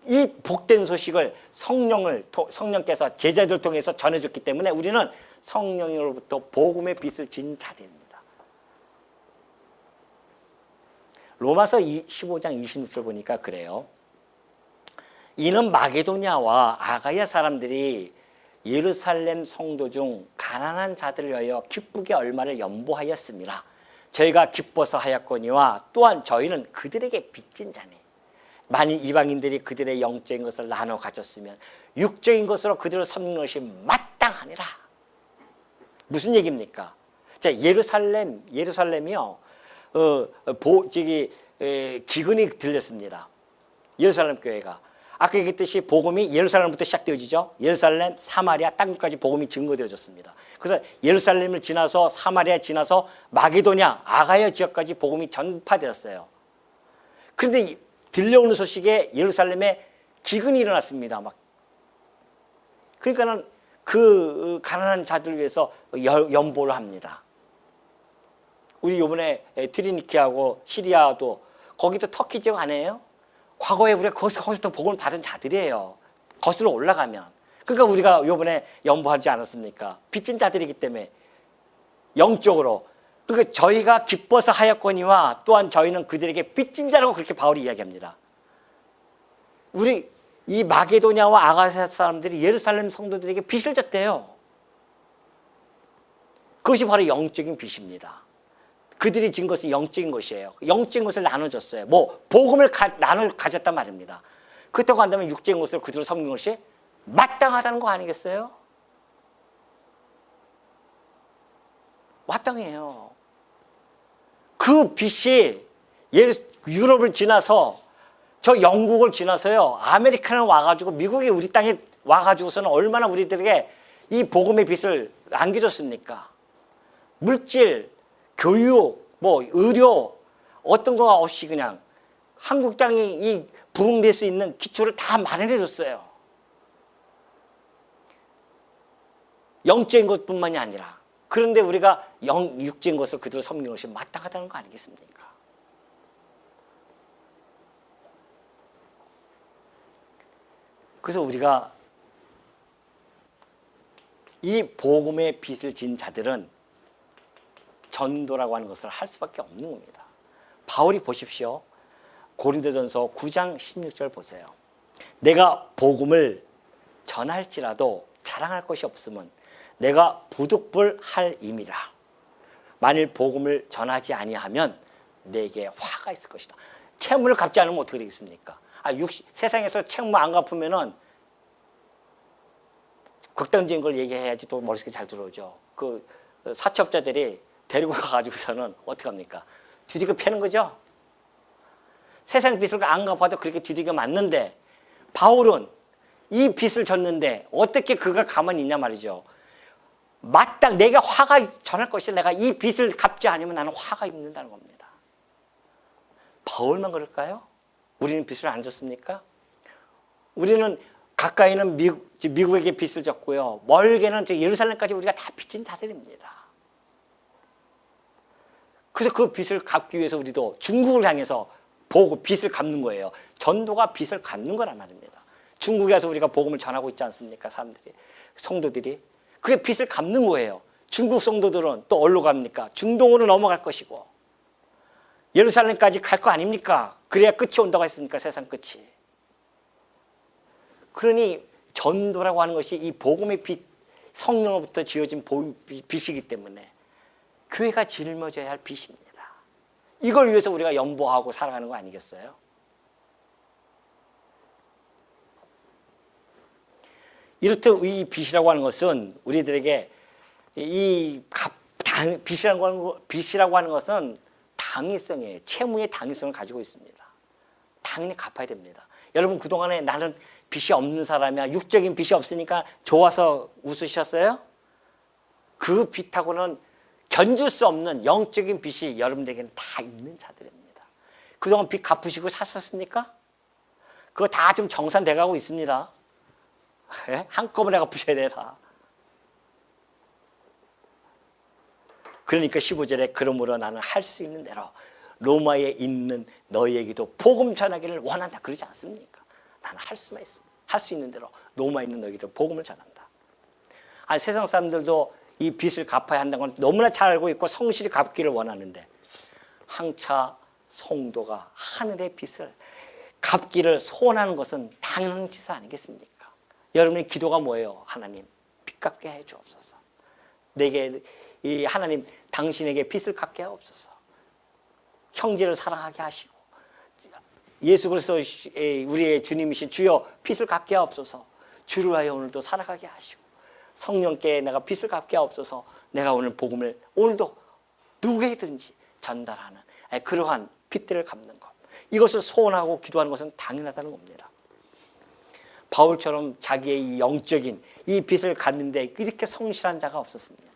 이 복된 소식을 성령께서 제자들 통해서 전해줬기 때문에 우리는 성령으로부터 복음의 빛을 진 자들입니다. 로마서 15장 26절 보니까 그래요. 이는 마게도냐와 아가야 사람들이 예루살렘 성도 중 가난한 자들을 위하여 기쁘게 얼마를 연보하였습니다. 저희가 기뻐서 하였거니와 또한 저희는 그들에게 빚진 자니 만일 이방인들이 그들의 영적인 것을 나눠 가졌으면 육적인 것으로 그들을 섬기는 것이 마땅하니라. 무슨 얘기입니까? 자, 예루살렘이요, 기근이 들렸습니다. 예루살렘 교회가. 아까 얘기했듯이 복음이 예루살렘부터 시작되어지죠. 예루살렘, 사마리아, 땅까지 복음이 증거되어졌습니다. 그래서 예루살렘을 지나서 사마리아 지나서 마게도냐, 아가야 지역까지 복음이 전파되었어요. 그런데 들려오는 소식에 예루살렘에 기근이 일어났습니다. 그러니까는 그 가난한 자들을 위해서 연보를 합니다. 우리 이번에 트리니키하고 시리아도 거기도 터키 지역 아니에요? 과거에 우리가 거기서부터 복음을 받은 자들이에요. 거슬러 올라가면. 그러니까 우리가 이번에 연보하지 않았습니까? 빚진 자들이기 때문에 영적으로. 그러니까 저희가 기뻐서 하였거니와 또한 저희는 그들에게 빚진 자라고 그렇게 바울이 이야기합니다. 우리 이 마게도냐와 아가야 사람들이 예루살렘 성도들에게 빚을 졌대요. 그것이 바로 영적인 빚입니다. 그들이 진 것은 영적인 것이에요. 영적인 것을 나눠줬어요. 복음을 나눠 가졌단 말입니다. 그렇다고 한다면 육적인 것으로 그들을 섬긴 것이 마땅하다는 거 아니겠어요? 마땅해요. 그 빚이 유럽을 지나서 저 영국을 지나서요, 아메리카는 와가지고 미국이 우리 땅에 와가지고서는 얼마나 우리들에게 이 복음의 빚을 안겨줬습니까? 물질, 교육, 의료, 어떤 거 없이 그냥 한국 땅이 이 부흥될 수 있는 기초를 다 마련해 줬어요. 영적인 것뿐만이 아니라. 그런데 우리가 육적인 것을 그대로 섬기는 것이 마땅하다는 거 아니겠습니까? 그래서 우리가 이 복음의 빚을 진 자들은 전도라고 하는 것을 할 수밖에 없는 겁니다. 바울이 보십시오. 고린도전서 9장 16절 보세요. 내가 복음을 전할지라도 자랑할 것이 없으면 내가 부득불할 임이라. 만일 복음을 전하지 아니하면 내게 화가 있을 것이다. 채무를 갚지 않으면 어떻게 되겠습니까? 세상에서 채무 안 갚으면은 극단적인 걸 얘기해야지 또 머릿속에 잘 들어오죠. 그 사채업자들이 데리고 가가지고서는 어떻게 합니까? 두들겨 패는 거죠. 세상 빚을 안 갚아도 그렇게 두들겨 맞는데 바울은 이 빚을 졌는데 어떻게 그가 가만히 있냐 말이죠. 마땅 내가 화가 전할 것이 내가 이 빚을 갚지 않으면 나는 화가 있는다는 겁니다. 바울만 그럴까요? 우리는 빚을 안 졌습니까? 우리는 가까이는 미국에게 빚을 졌고요. 멀게는 예루살렘까지 우리가 다 빚진 자들입니다. 그래서 그 빚을 갚기 위해서 우리도 중국을 향해서 보고 빚을 갚는 거예요. 전도가 빚을 갚는 거란 말입니다. 중국에 가서 우리가 복음을 전하고 있지 않습니까? 사람들이, 성도들이. 그게 빚을 갚는 거예요. 중국 성도들은 또 어디로 갑니까? 중동으로 넘어갈 것이고 예루살렘까지 갈 거 아닙니까? 그래야 끝이 온다고 했으니까, 세상 끝이. 그러니 전도라고 하는 것이 이 복음의 빚, 성령으로부터 지어진 빚이기 때문에 교회가 짊어져야 할 빚입니다. 이걸 위해서 우리가 연보하고 살아가는 거 아니겠어요? 이렇듯 이 빚이라고 하는 것은 우리들에게 빚이라고 하는 것은 당위성이에요. 채무의 당위성을 가지고 있습니다. 당연히 갚아야 됩니다. 여러분 그동안에 나는 빚이 없는 사람이야, 육적인 빚이 없으니까 좋아서 웃으셨어요? 그 빚하고는 견줄 수 없는 영적인 빚이 여러분들에게는 다 있는 자들입니다. 그동안 빚 갚으시고 사셨습니까? 그거 다 지금 정산돼 가고 있습니다. 예? 한꺼번에 갚으셔야 돼요, 다. 그러니까 15절에 그러므로 나는 할 수 있는 대로 로마에 있는 너희에게도 복음 전하기를 원한다 그러지 않습니까? 나는 할 수만 있어. 할 수 있는 대로 로마에 있는 너희에게도 복음을 전한다. 아니, 세상 사람들도 이 빚을 갚아야 한다는 건 너무나 잘 알고 있고 성실히 갚기를 원하는데 항차 성도가 하늘의 빚을 갚기를 소원하는 것은 당연한 짓 아니겠습니까? 여러분의 기도가 뭐예요? 하나님, 빚 갚게 해 주옵소서. 내게 이 하나님 당신에게 빚을 갚게 하옵소서. 형제를 사랑하게 하시고 예수 그리스도 우리의 주님이신 주여 빚을 갚게 하옵소서. 주를 하여 오늘도 살아가게 하시고 성령께 내가 빚을 갚게 하옵소서. 내가 오늘 복음을 오늘도 누구에든지 전달하는 그러한 빚들을 갚는 것, 이것을 소원하고 기도하는 것은 당연하다는 겁니다. 바울처럼 자기의 이 영적인 이 빚을 갚는데 이렇게 성실한 자가 없었습니다.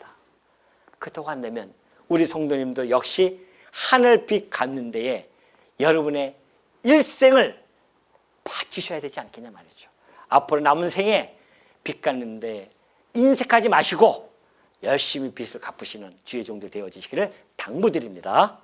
그렇다고 한다면 우리 성도님도 역시 하늘 빚 갚는 데에 여러분의 일생을 바치셔야 되지 않겠냐 말이죠. 앞으로 남은 생에 빚 갚는 데 인색하지 마시고 열심히 빚을 갚으시는 주의 종도 되어지시기를 당부드립니다.